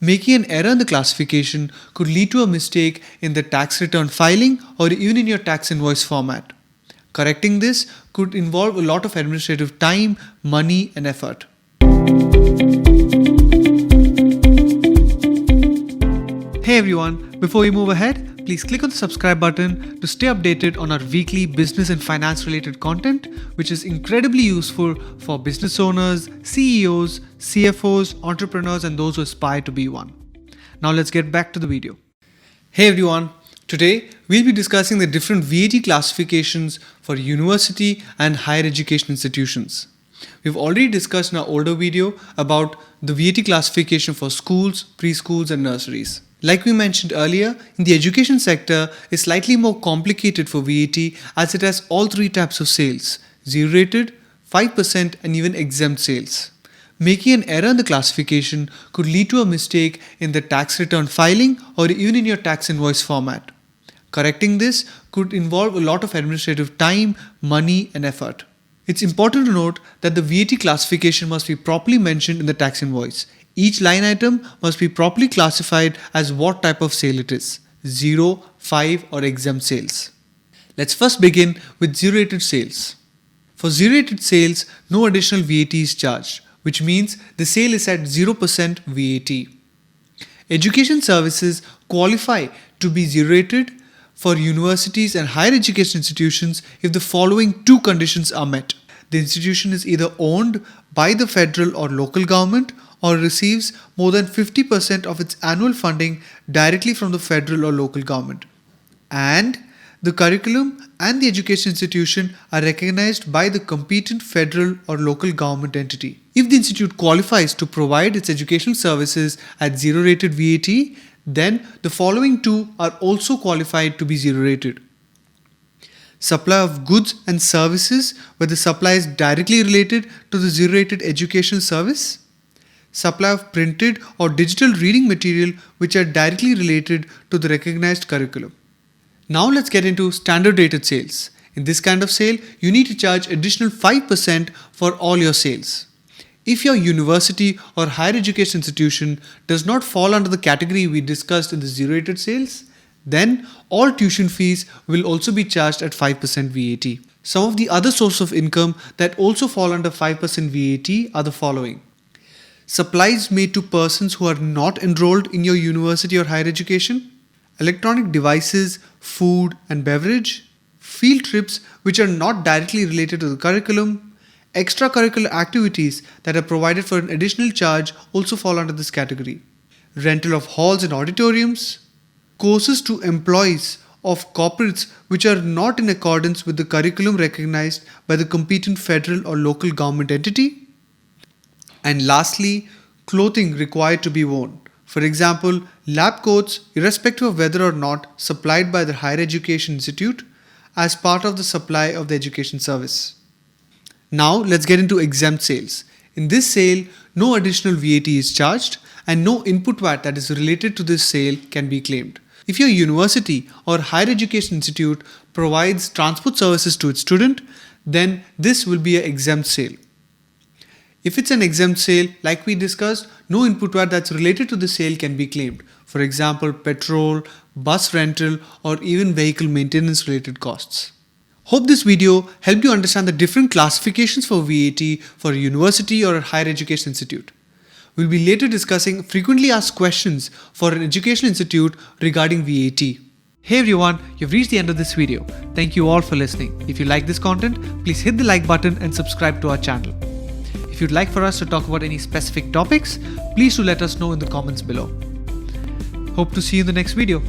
Making an error in the classification could lead to a mistake in the tax return filing or even in your tax invoice format. Correcting this could involve a lot of administrative time, money, and effort. Hey everyone, before we move ahead, please click on the subscribe button to stay updated on our weekly business and finance related content, which is incredibly useful for business owners, CEOs, CFOs, entrepreneurs, and those who aspire to be one. Now let's get back to the video. Hey everyone, today we'll be discussing the different VAT classifications for university and higher education institutions. We've already discussed in our older video about the VAT classification for schools, preschools, and nurseries. Like we mentioned earlier, in the education sector, it's slightly more complicated for VAT as it has all three types of sales: zero rated, 5%, and even exempt sales. Making an error in the classification could lead to a mistake in the tax return filing or even in your tax invoice format. Correcting this could involve a lot of administrative time, money, and effort. It's important to note that the VAT classification must be properly mentioned in the tax invoice. Each line item must be properly classified as what type of sale it is: 0, 5, or exempt sales. Let's first begin with zero-rated sales. For zero-rated sales, no additional VAT is charged, which means the sale is at 0% VAT. Education services qualify to be zero-rated for universities and higher education institutions if the following two conditions are met. The institution is either owned by the federal or local government or receives more than 50% of its annual funding directly from the federal or local government. And the curriculum and the education institution are recognized by the competent federal or local government entity. If the institute qualifies to provide its educational services at zero-rated VAT, then the following two are also qualified to be zero-rated. Supply of goods and services where the supply is directly related to the zero-rated educational service. Supply of printed or digital reading material which are directly related to the recognized curriculum. Now let's get into standard rated sales. In this kind of sale, you need to charge additional 5% for all your sales. If your university or higher education institution does not fall under the category we discussed in the zero-rated sales, then all tuition fees will also be charged at 5% VAT. Some of the other sources of income that also fall under 5% VAT are the following: supplies made to persons who are not enrolled in your university or higher education, electronic devices, food and beverage, field trips which are not directly related to the curriculum, extracurricular activities that are provided for an additional charge also fall under this category, rental of halls and auditoriums, courses to employees of corporates which are not in accordance with the curriculum recognized by the competent federal or local government entity, and lastly, clothing required to be worn. For example, lab coats, irrespective of whether or not supplied by the higher education institute as part of the supply of the education service. Now let's get into exempt sales. In this sale, no additional VAT is charged and no input VAT that is related to this sale can be claimed. If your university or higher education institute provides transport services to its student, then this will be an exempt sale. If it's an exempt sale, like we discussed, no input VAT that's related to the sale can be claimed. For example, petrol, bus rental, or even vehicle maintenance related costs. Hope this video helped you understand the different classifications for VAT for a university or a higher education institute. We'll be later discussing frequently asked questions for an education institute regarding VAT. Hey everyone, you've reached the end of this video. Thank you all for listening. If you like this content, please hit the like button and subscribe to our channel. If you'd like for us to talk about any specific topics, please do let us know in the comments below. Hope to see you in the next video.